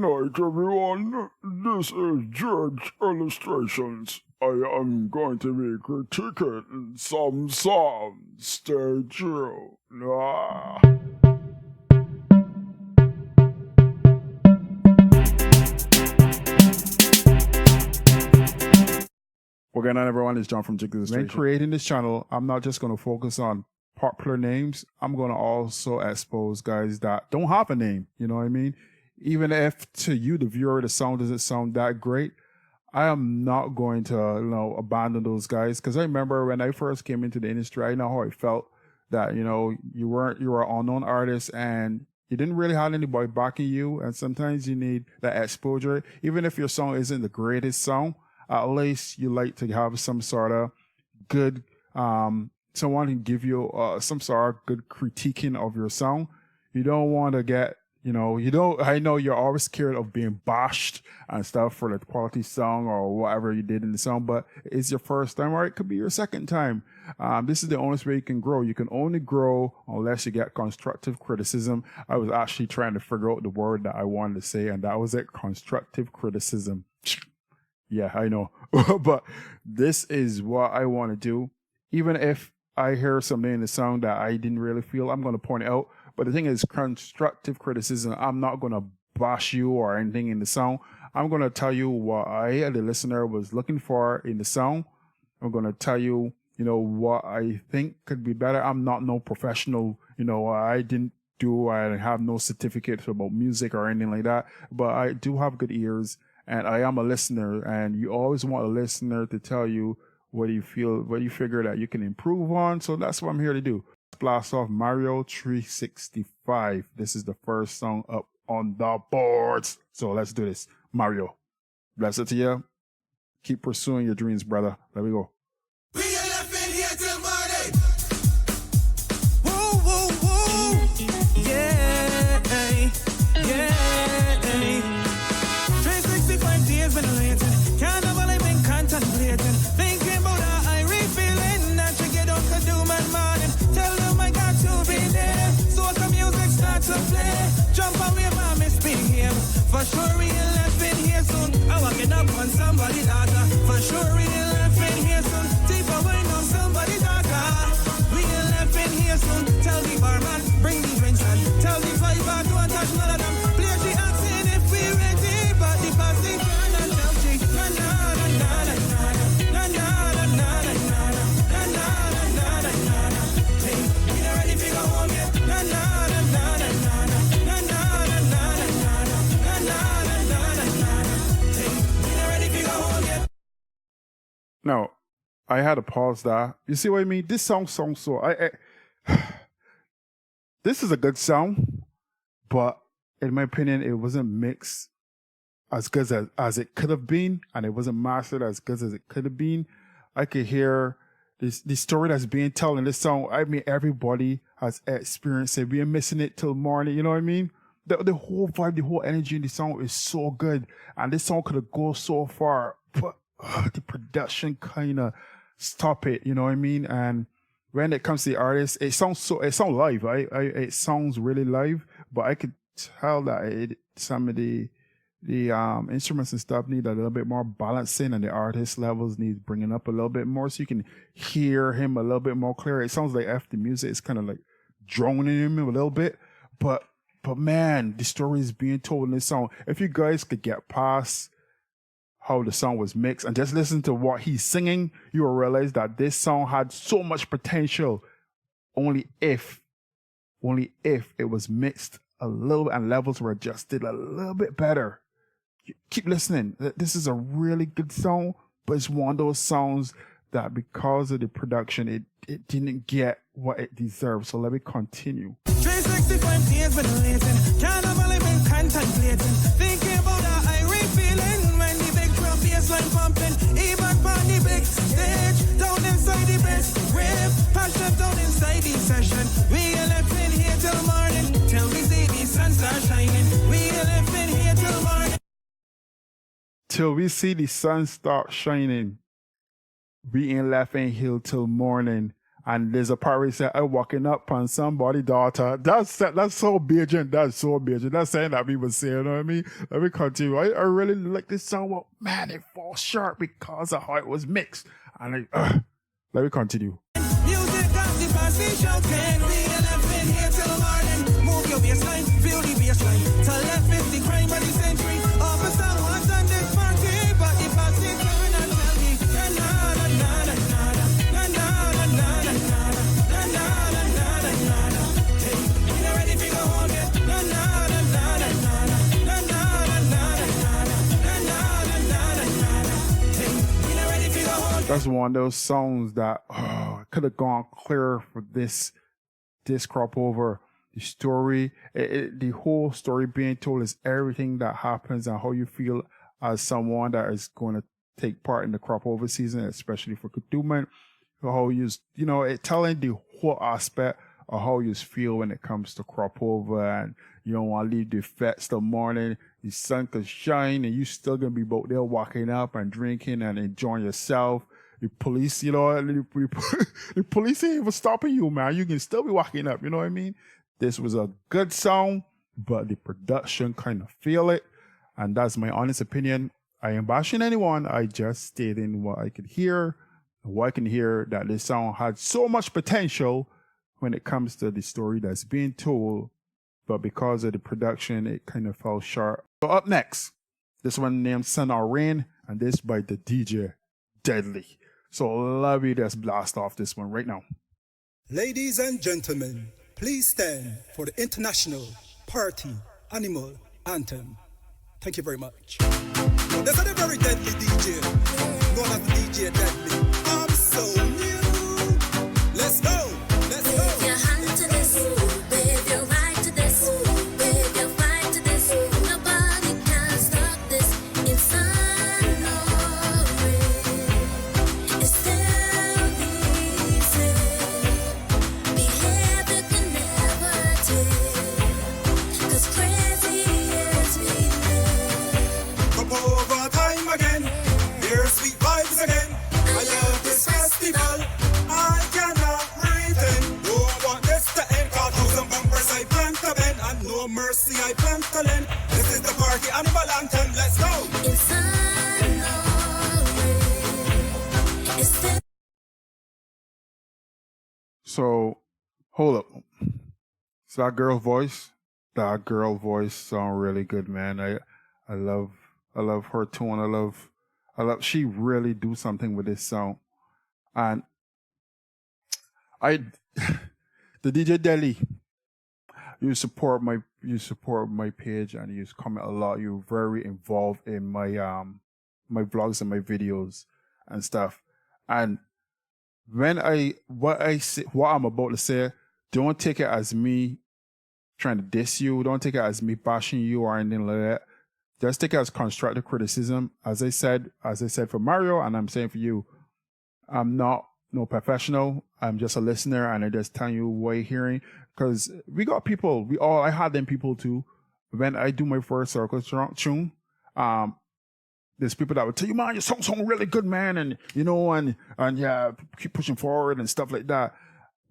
night, everyone. This is George Illustrations. I am going to be critiquing some songs. Stay tuned. What's going on, everyone? It's John from Jig Illustration. When creating this channel, I'm not just going to focus on popular names. I'm going to also expose guys that don't have a name. You know what I mean? Even if to you, the viewer, the sound doesn't sound that great, I am not going to, abandon those guys. Because I remember when I first came into the industry, I know how I felt that, you were an unknown artist and you didn't really have anybody backing you. And sometimes you need that exposure. Even if your song isn't the greatest song, at least you like to have some sort of good, someone can give you some sort of good critiquing of your song. You don't want to get, I know you're always scared of being bashed and stuff for the quality song or whatever you did in the song, but it's your first time or it could be your second time. This is the only way you can grow. You can only grow unless you get constructive criticism. I was actually trying to figure out the word that I wanted to say, and that was it, constructive criticism. Yeah, I know. But this is what I want to do. Even if I hear something in the song that I didn't really feel, I'm going to point it out. But the thing is, constructive criticism, I'm not going to bash you or anything in the song. I'm going to tell you what I, the listener, was looking for in the song. I'm going to tell you, what I think could be better. I'm not no professional. I have no certificates about music or anything like that. But I do have good ears. And I am a listener, and you always want a listener to tell you what you feel, what you figure that you can improve on. So that's what I'm here to do. Blast off Mario 365. This is the first song up on the boards. So let's do this. Mario, bless it to you. Keep pursuing your dreams, brother. There we go. We are left in here till morning. Woo, woo, woo. Yeah, yeah. 365 days been waiting. Carnival I've been contemplating. Thinking about how I refeeling. That you get up to do my morning. Tell them I got to be there. So the music starts to play. Jump away from misbehave. For sure we ain't left in here soon. I walking up on somebody's daughter. For sure we ain't left in here soon. Deep away on somebody's daughter. We ain't left in here soon. Tell the barman, bring the drinks and tell the fiver, don't touch none of them. Play the accent if we ready. But the passing turn and tell G. Na na na na na na na na na na na na na na na na na. Hey, we not ready to go home yet. Na na na na na na na na na na na na na na na na. Hey, we not ready to go home yet. Now, I had to pause that. You see what I mean? This song so this is a good song, but in my opinion, it wasn't mixed as good as it could have been, and it wasn't mastered as good as it could have been. I could hear the story that's being told in this song. I mean, everybody has experienced it. We are missing it till morning. You know what I mean? The whole vibe, the whole energy in the song is so good, and this song could have gone so far, but the production kind of stop it. You know what I mean? And when it comes to the artist, it sounds live. It sounds really live, but I could tell that some of the instruments and stuff need a little bit more balancing, and the artist levels need bringing up a little bit more so you can hear him a little bit more clear. It sounds like after the music is kind of like droning him a little bit, but man, the story is being told in this song. If you guys could get past how the song was mixed and just listen to what he's singing, you will realize that this song had so much potential. Only if it was mixed a little and levels were adjusted a little bit better. Keep listening. This is a really good song, but it's one of those songs that because of the production, it didn't get what it deserved. So let me continue. 365 days been waiting. Carnival I've been contemplating. Thinking about how I refeeling when the big drum bassline pumping. Even on the big stage, down inside the best rave. Passion down inside the session. We ain't left in here till morning. Till we see the sun start shining. We ain't left in here till morning. Till we see the sun start shining. We ain't left in here till morning. And there's a part where he said, "I'm walking up on somebody daughter." That's so Bajan. That's so Bajan. That's saying that people say, you know what I mean? Let me continue. I really like this song. Well, man, it falls short because of how it was mixed. And let me continue. Music got the passion, can be and I've been here till morning. Move your baseline, feel the baseline. To left is the crime of the century. Officer wants on this party, but the party turn and tell me, na na na na na na na na na na na na na na na. Hey, you not ready for go home yet? Na na na na na na na na na na na na. Hey, you not ready for go home? That's one of those songs that could have gone clear for this crop over. The story, the whole story being told is everything that happens and how you feel as someone that is going to take part in the crop over season, especially for Kutuman. How you it telling the whole aspect of how you feel when it comes to crop over, and you don't want to leave the fets till morning. The sun could shine and you still gonna be out there walking up and drinking and enjoying yourself. The police, the police ain't even stopping you, man. You can still be walking up, you know what I mean? This was a good song, but the production kind of feel it. And that's my honest opinion. I ain't bashing anyone. I just stating what I could hear. What I can hear that this song had so much potential when it comes to the story that's being told. But because of the production, it kind of fell short. So up next, this one named Sun or Rain, and this by the DJ Deadly. So love you, let's blast off this one right now. Ladies and gentlemen, please stand for the International Party Animal Anthem. Thank you very much. This is a very deadly DJ, known as the DJ Deadly. I'm so new. Let's go, let's go. Wave your hand to this, wave your right to this, wave your fight to this. Nobody can stop this. It's sun or rain. It's still easy. Behavior can never take. 'Cause crazy as we live. Come over time again. Here's sweet vibes again. I love this festival. I cannot pretend. No, I want this to end. 'Cause thousand bumpers I plan to bend, and no mercy I plan to lend. This is the party animal anthem. Let's go. It's sun or rain. It's still So hold up. So that girl voice sound really good, man. I love her tone. I love she really do something with this song. And the DJ Delhi, you support my page and you comment a lot. You're very involved in my my vlogs and my videos and stuff. And when what I'm about to say, don't take it as me trying to diss you. Don't take it as me bashing you or anything like that. Just take it as constructive criticism. As I said for Mario, and I'm saying for you, I'm not no professional. I'm just a listener, and I just tell you what you're hearing. Because we got people, I had them people too. When I do my first circle tune, there's people that would tell you, man, your song's really good, man, and and yeah, keep pushing forward and stuff like that.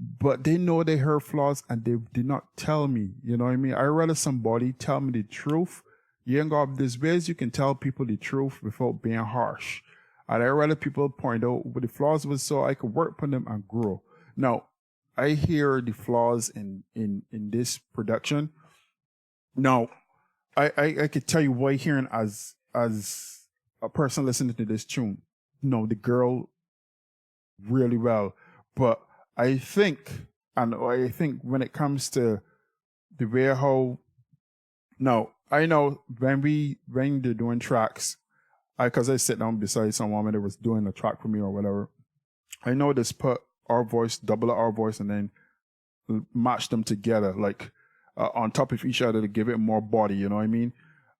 But they know they heard flaws and they did not tell me. You know what I mean? I rather somebody tell me the truth. You ain't got this ways you can tell people the truth without being harsh. And I rather people point out what the flaws was so I could work on them and grow. Now, I hear the flaws in this production. Now, I could tell you what I'm hearing as a person listening to this tune. No, the girl really well. But I think when it comes to the way how, now, I know when they're doing tracks, because I sit down beside some woman that was doing a track for me or whatever, I know this put our voice, double our voice, and then match them together, like on top of each other to give it more body, you know what I mean?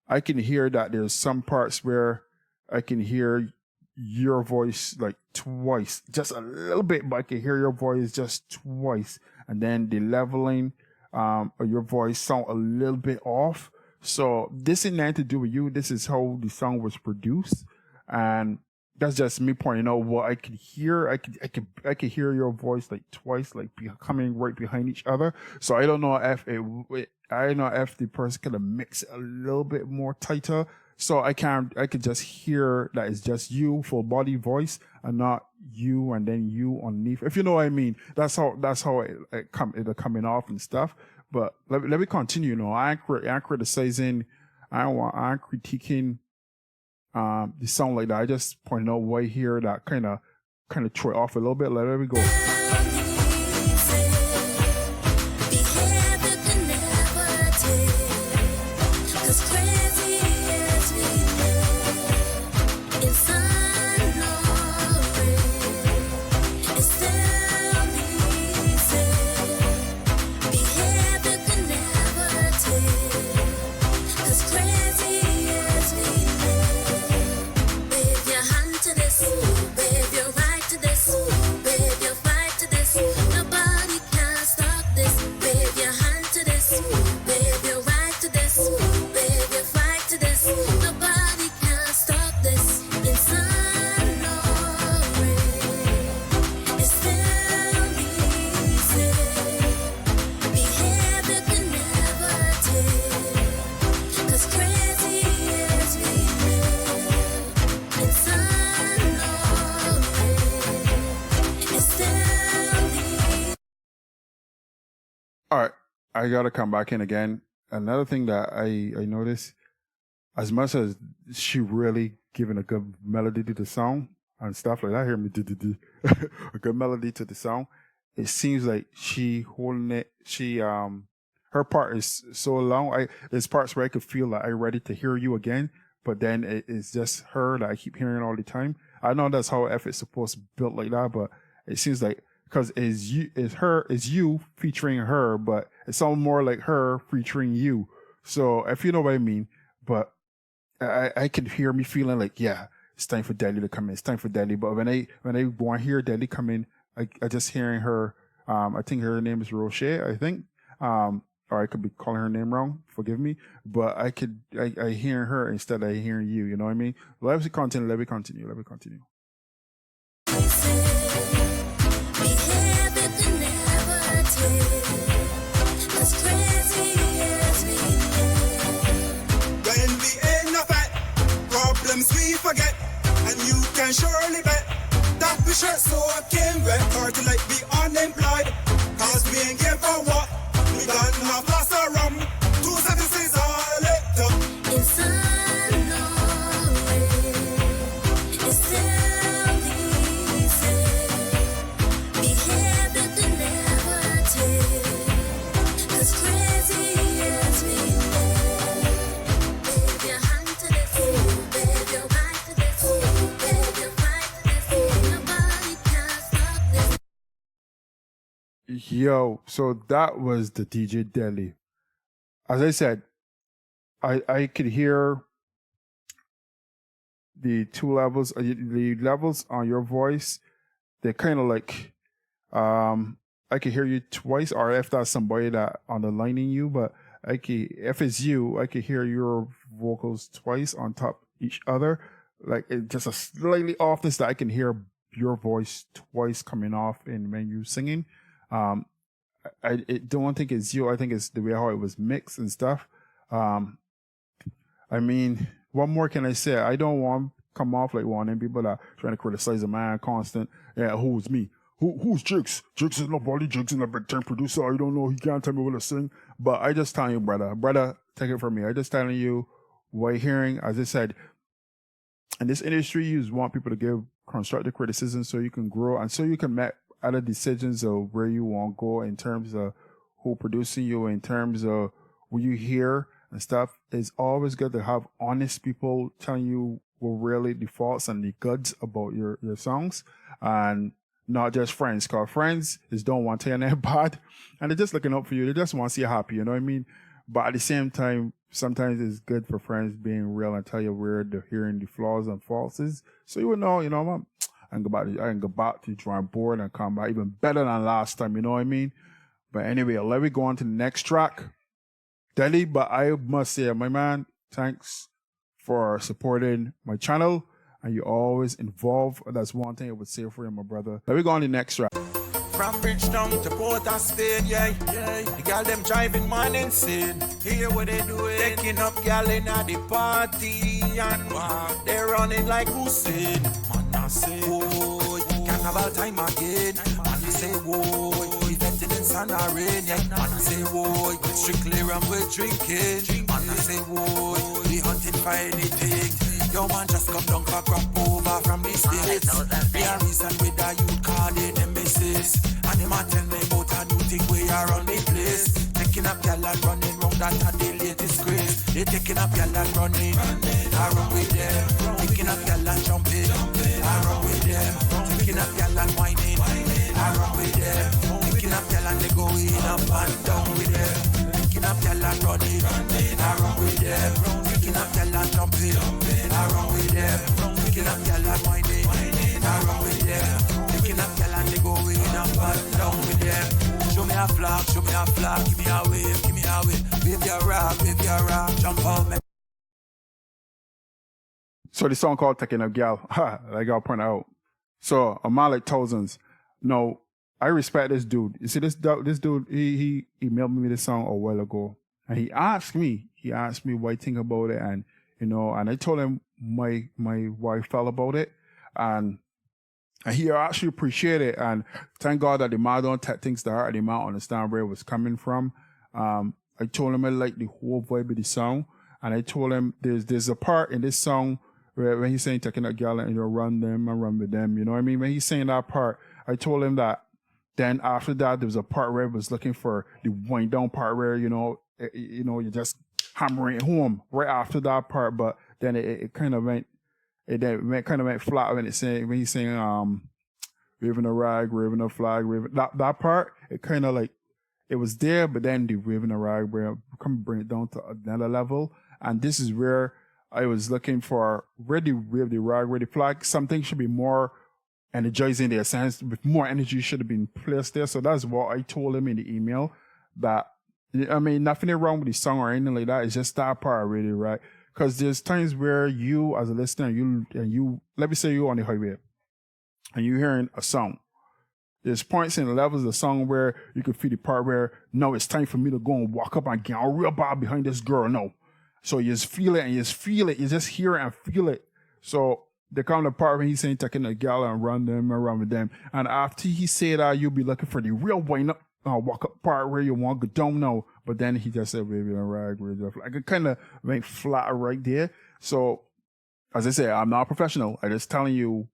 I can hear that there's some parts where I can hear your voice like twice, just a little bit, but I can hear your voice just twice. And then the leveling of your voice sound a little bit off. So this ain't nothing to do with you. This is how the song was produced. And that's just me pointing out what I could hear. I could hear your voice like twice, like coming right behind each other. So I don't know if I don't know if the person could have mixed a little bit more tighter. So I could just hear that it's just you, full body voice, and not you and then you underneath. If you know what I mean, that's how it'll coming off and stuff. But let me continue. I ain't criticizing. I'm critiquing the sound like that. I just pointed out right here that kind of throw it off a little bit. Let me go. All right, I gotta come back in again. Another thing that I noticed, as much as she really giving a good melody to the song and stuff like that, hear me a good melody to the song. It seems like she holding it. Her part is so long. There's parts where I could feel like I'm ready to hear you again, but then it's just her that I keep hearing all the time. I know that's how F is supposed to be built like that, but it seems like. Because it's you featuring her, but it sounds more like her featuring you. So if you know what I mean, but I can hear me feeling like, yeah, it's time for Daddy to come in. It's time for Daddy. But when I want to hear Daddy come in, I just hearing her. I think her name is Roche. I think, or I could be calling her name wrong. Forgive me. But I hearing her instead of hearing you. You know what I mean? Let me continue. When we in a fight, problems we forget, and you can surely bet that we share so came red party like we unemployed. Cause we ain't here for what? We got enough loss of rum. 2 seconds all it up. Inside. Yo, so that was the DJ Deli. As I said, I could hear the the levels on your voice. They're kind of like, I could hear you twice, or if that's somebody that underlining you, but if it's you, I could hear your vocals twice on top each other. Like it's just a slightly offness that I can hear your voice twice coming off when you're singing. I don't think it's you. I think it's the way how it was mixed and stuff. I mean, what more can I say? I don't want to come off like one of them people that trying to criticize a man constant. Yeah, who's me? Who's Jigs? Jigs is nobody. Jigs is a big time producer. I don't know. He can't tell me what to sing. But I just telling you, brother, take it from me. I just telling you what hearing, as I said, in this industry, you just want people to give constructive criticism so you can grow and so you can make other decisions of where you want to go in terms of who producing you, in terms of what you hear and stuff. It's always good to have honest people telling you what really the faults and the goods about your songs, and not just friends. Because friends just don't want to tell you anything bad, and they're just looking out for you. They just want to see you happy, you know what I mean? But at the same time, sometimes it's good for friends being real and tell you where they're hearing the flaws and faults is, so you would know, you know what? I can go back to the drawing board and come back even better than last time, you know what I mean? But anyway, let me go on to the next track. Delhi, but I must say, my man, thanks for supporting my channel. and you always involved. That's one thing I would say for you, my brother. Let me go on the next track. From Bridgetown to Port of Spain, yeah. The girl them driving man insane. Hear what they doing? Taking up gal in at the party and they running like Hussein. Man, I say, boy, carnival time again. Man, I say, boy, we venting in sun or rain, yeah. Man, I say, boy, strictly rum we're drinking. Man, I say, boy, we hunting for anything. Yo man just come down for crop over from the States. Be a reason with the youth card in the missus. And them a tell me about a new thing we are on the place. Taking up y'all and running round that are the latest craze. They taking up y'all and running, I run with them. Taking up y'all and jumping, I run with them. Taking up y'all and whining, I run with them. Taking up y'all and they going up and down with them. Taking up y'all and running, I run with them. Taking up y'all and jumping, I run with them. Taking up y'all and whining, I run with them. Taking up y'all and they going up and down with them. Show me a flag, give me a wave, wave your rock, jump out, man. So the song called Taking Up Gal, like I'll point out. So Malik Thousands. No, I respect this dude. You see this dude, he emailed me this song a while ago. And he asked me what I think about it, and and I told him my wife felt about it, and he actually appreciated it, and thank God that the man don't take things to heart, the man understand where it was coming from. I told him I like the whole vibe of the song, and I told him there's a part in this song where when he's saying taking a girl and run them and run with them, you know what I mean? When he's saying that part, I told him that then after that there was a part where I was looking for the wind down part where you're just hammering it home right after that part, but then it kind of went flat when he's saying waving a rag, waving a flag, waving that part, it kind of like it was there, but then the waving a rag bring it down to another level, and this is where I was looking for where the wave the rag, where the flag, something should be more energizing their sense, with more energy should have been placed there. So that's what I told him in the email. That I mean, nothing wrong with the song or anything like that. It's just that part really, right? Because there's times where you, as a listener, you let me say you're on the highway and you're hearing a song. There's points in the levels of the song where you can feel the part where, no, it's time for me to go and walk up and get real bad behind this girl. No. So you just feel it and you just feel it. You just hear it and feel it. So there comes the part when he's saying taking a gal and run them and run with them. And after he said that, you'll be looking for the real wind up, walk up part where you want to go down now. But then he just said, baby, a rag, like it kind of went flat right there. So as I say, I'm not a professional. I'm just telling you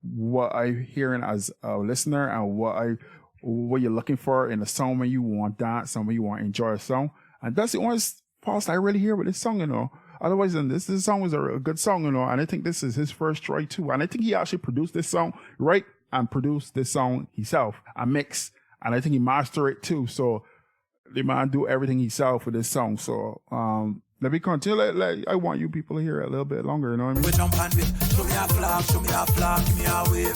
what I'm hearing as a listener and what you're looking for in a song when you want dance and when you want to enjoy a song. And that's the only pause I really hear with this song, Otherwise, then this song was a good song, And I think this is his first try too. And I think he actually produced this song, right? And produced this song himself, and mix. And I think he mastered it too. So the man do everything himself with this song. So let me continue. I want you people to hear it a little bit longer, you know what I mean? We jump and with, show me a flag, give me a wave,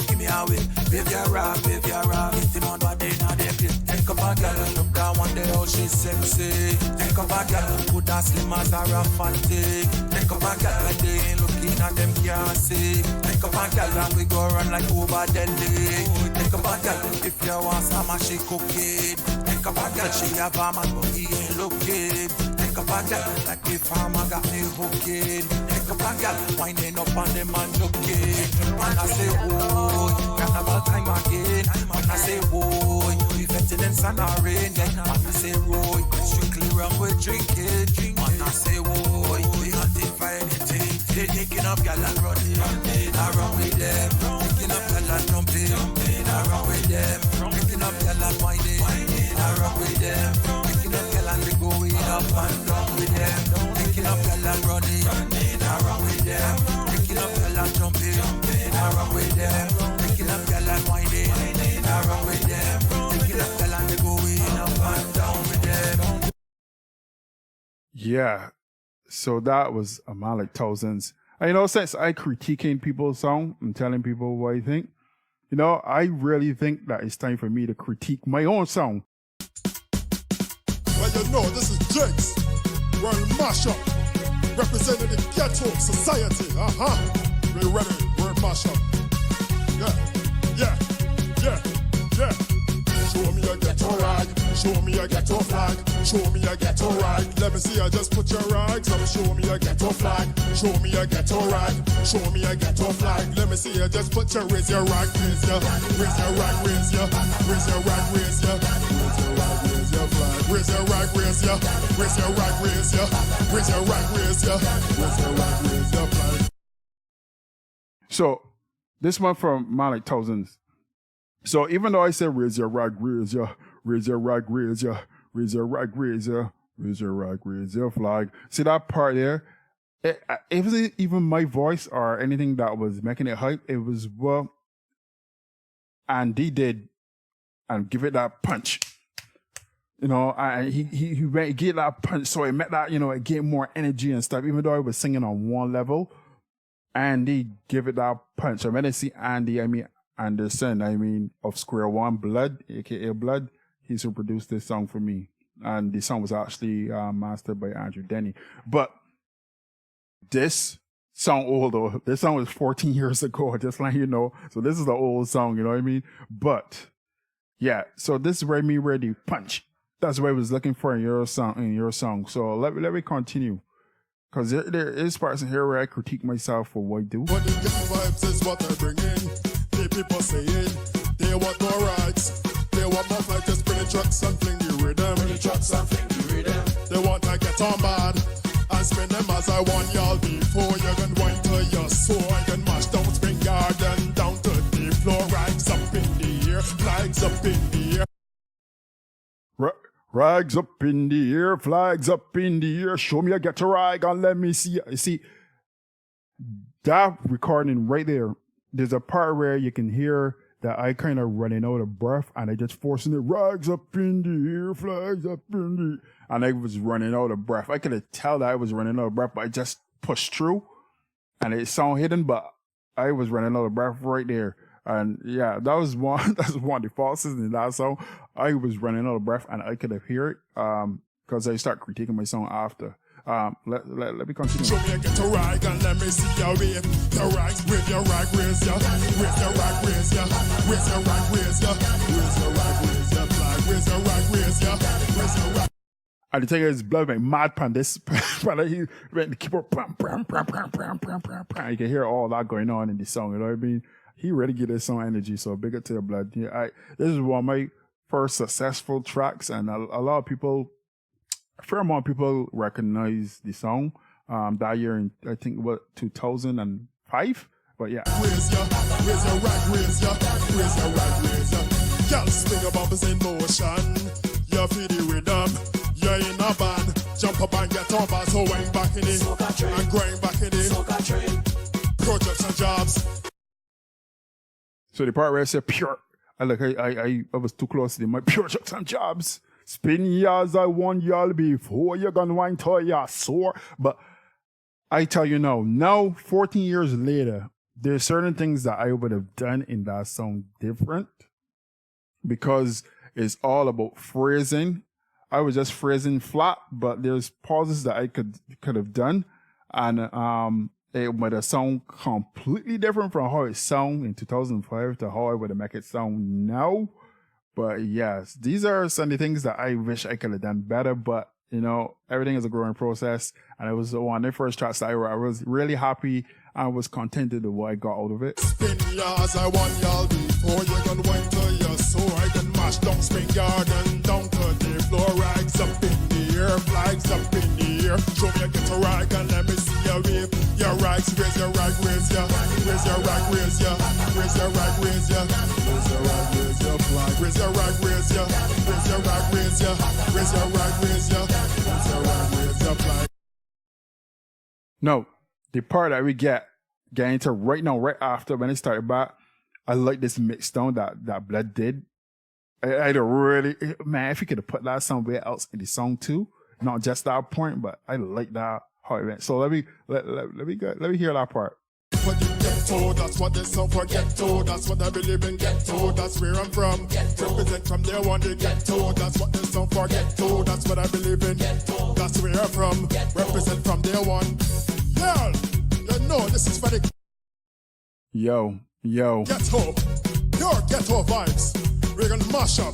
wave your rock, hitting on my day, now they play. Take up a girl, look down one day, oh she's sexy. Take up a girl, put her slim as a romantic. Take up a girl, when they ain't looking at them can't see. Take up a girl, and we go run like over Delhi. Take up a girl, if you want some, she cooking. Take up a girl, she have a man, but he ain't looking. Take up a girl, like the farmer got me hooking. Take up a girl, winding up on them and looking. And I say, oh, carnival time again. And I say, oh, we venting in sun or rain. And I say, oh, strictly rum with drinking. And I say, oh, we hunting for anything. They taking up gal and running. I run with them. Taking up gal and jumping. I run with them. Taking up gal and whining. I run with them. Taking up gal and they going up and down with them. Taking up gal and running. I run with them. Taking up gal and jumping. I run with them. Taking up gal and whining. I run with them. Taking up gal and they going up and down with them. Yeah. So that was a Malik Thousands. And since I critiquing people's song and telling people what I think, I really think that it's time for me to critique my own song. Well, this is Jakes. We're in mashup, representing the ghetto society. We ready, word mashup. Yeah. Show me a ghetto rag, show me a ghetto flag, show me a ghetto rag. Let me see you just put your rags up. Show me a ghetto flag, show me a ghetto rag, show me a ghetto flag. Let me see you just put your raise your rag, raise your rag, raise your rag, raise your flag, raise your rag, raise your rag, raise your rag, raise your flag. So this one from Malik Thousands. So even though I said raise your rag, raise your rag, raise your rag, raise your rag, raise your flag. See that part there? It wasn't even my voice or anything that was making it hype. It was what Andy did and give it that punch. You know, and he get that punch, so it meant that, you know, it gave more energy and stuff. Even though I was singing on one level, Andy give it that punch. So when I see Andy, I mean Anderson, of Square One, Blood, aka Blood. He's who produced this song for me. And the song was actually mastered by Andrew Denny. But this song old though. This song was 14 years ago, just like you know. So this is the old song, you know what I mean? But yeah, so this is where me ready punch. That's what I was looking for in your song. So let me continue. Because there is parts in here where I critique myself for what I do. But the ghetto vibes is what I bring in. The people saying they want more rights. They want more like just bring the trucks and fling the rhythm. They want to get on bad and spin them as I want y'all before you can wind to your soul. You can mash down, spin garden down to the floor. Rags up in the air, flags up in the air. Rags up in the air, flags up in the air. Show me a get a rag and let me see. You see, that recording right there, there's a part where you can hear that I kind of running out of breath and I just forcing it. Rags up in the air, flags up in the... And I was running out of breath. I could tell that I was running out of breath, but I just pushed through. And it sounded hidden, but I was running out of breath right there. And yeah, that was one of the falses in that song. I was running out of breath and I could have heard it because I start critiquing my song after. Let me continue. Show me a get a rag and let me see your wave. Your rags, wave your rag, raise your rag, raise your rag, raise your rag, raise your flag, raise your rag, raise your rag. And the thing is, Blood went mad pan this. He went to keep up, you can hear all that going on in the song, you know what I mean? He really get this song energy, so big up to the Blood. Yeah, this is one of my first successful tracks, and a lot of people, a fair amount of people recognize the song that year in, I think, 2005? But yeah. Raise your rag, raise your rag, raise your. Girl, swing your bubbles in motion. You feel the rhythm. You're in a band. Jump up and get on back, so wind back in it. And grind back in it. Projects and jobs. So the part where I said pure, I was too close to my pure jokes and jobs. Spin years I want y'all before you're gonna wind till you're sore. But I tell you now 14 years later, there's certain things that I would have done in that song different because it's all about phrasing. I was just phrasing flat, but there's pauses that I could have done, and it would have sound completely different from how it sound in 2005 to how I would have make it sound now. But yes, these are some of the things that I wish I could have done better, but you know, everything is a growing process, and it was one of the first tracks that I was really happy and was contented with what I got out of it. Spin yards, I want y'all before you can went to your soul. I can mash down, spin yard and down to the floor. Rags up in the air, flags up in the air. Show me a get a rag and let me see your wave. Your rags, raise your rag, raise your rag, raise your rag, raise your rag, raise your flag, raise your rag, raise your rag, raise your rag, raise your rag, raise your flag. No, the part that we get into right now, right after when it started back, I like this mix down that Blood did. I don't really, man, if you could have put that somewhere else in the song too, not just that point, but I like that how it went. So let me hear that part. But you ghetto, that's what they song for ghetto. That's what I believe in ghetto. That's where I'm from. Represent from there one day ghetto. That's what they song for ghetto. That's what I believe in ghetto. That's where I'm from. Represent from there one. Girl, you know this is for the Yo. Ghetto. Your ghetto vibes. We're gonna mash up.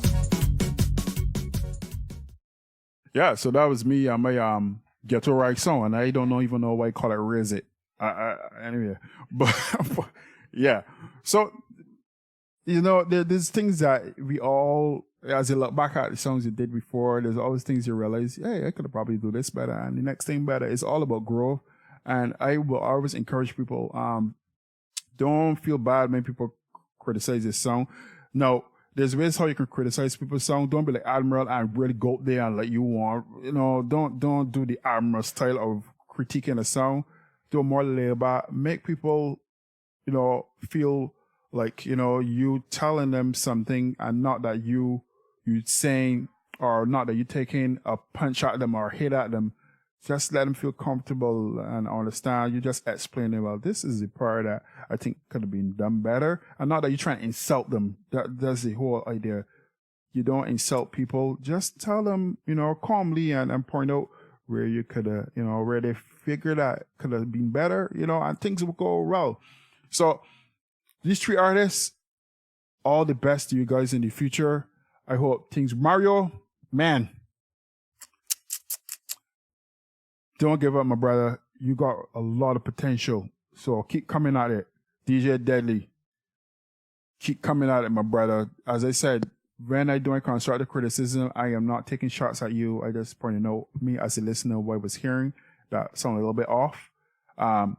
Yeah, so that was me on my ghetto right song, and I don't even know why I call it Raise It. Anyway, but yeah. So there's things that we all, as you look back at the songs you did before, there's always things you realize, hey, I could have probably do this better, and the next thing better. It's all about growth, and I will always encourage people, don't feel bad when people criticize this song. No, there's ways how you can criticize people's song. Don't be like Admiral and really go out there and like you want. Don't do the Admiral style of critiquing a song. Do more laid back. Make people, feel like, you telling them something and not that you saying, or not that you taking a punch at them or hit at them. Just let them feel comfortable and understand. You just explain, well, this is the part that I think could have been done better. And not that you try and insult them. That's the whole idea. You don't insult people. Just tell them, calmly and point out where you could have, where they figure that could have been better, and things will go well. So these 3 artists, all the best to you guys in the future. I hope things, Mario, man, don't give up, my brother. You got a lot of potential. So keep coming at it. DJ Deadly, keep coming at it, my brother. As I said, when I doing constructive criticism, I am not taking shots at you. I just pointing out me as a listener what I was hearing that sounded a little bit off. Man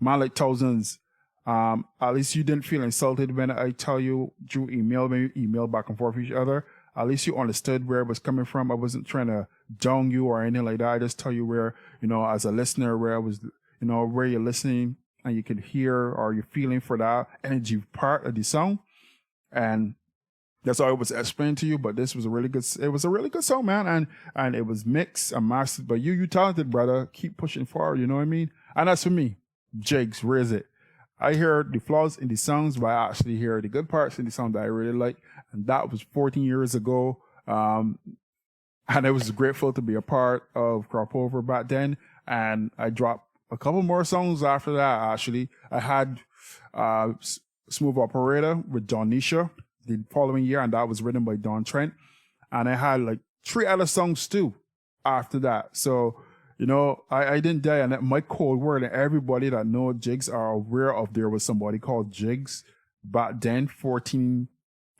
like thousands. At least you didn't feel insulted when I tell you through email, when you email back and forth with each other. At least you understood where it was coming from. I wasn't trying to down you or anything like that. I just tell you where, as a listener, where I was, where you're listening and you can hear or you're feeling for that energy part of the song. And that's all I was explaining to you. But this was a really good song, man. And it was mixed and mastered. But you talented, brother. Keep pushing forward. You know what I mean? And that's for me. Jigs, Raise It. I hear the flaws in the songs, but I actually hear the good parts in the song that I really like. And that was 14 years ago. And I was grateful to be a part of Crop Over back then. And I dropped a couple more songs after that, actually. I had Smooth Operator with Don Nisha the following year, and that was written by Don Trent. And I had like 3 other songs too after that. So, I didn't die, and my code word, and everybody that know Jigs are aware of, there was somebody called Jigs back then, 14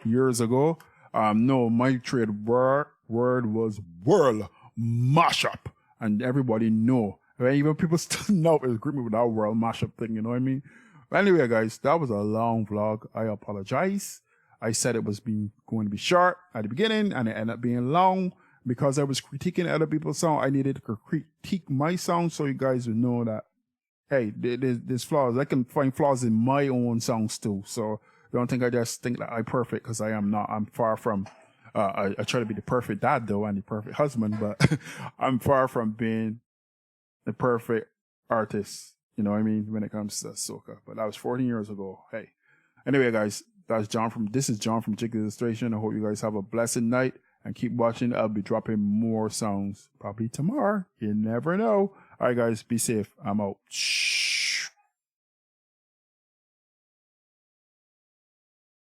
years ago. No, my trade word was world mashup, and everybody know. Even people still know it's agree with that world mashup thing, you know what I mean? But anyway, guys, that was a long vlog. I apologize. I said it was going to be short at the beginning, and it ended up being long. Because I was critiquing other people's song, I needed to critique my song so you guys would know that, hey, there's flaws. I can find flaws in my own songs too. So don't think I just think that I'm perfect, because I am not. I'm far from, I try to be the perfect dad though and the perfect husband, but I'm far from being the perfect artist. You know what I mean? When it comes to soca. But that was 14 years ago. Hey. Anyway, guys, this is John from Jigs Illustration. I hope you guys have a blessed night. And keep watching. I'll be dropping more songs probably tomorrow. You never know. All right, guys. Be safe. I'm out. Shh.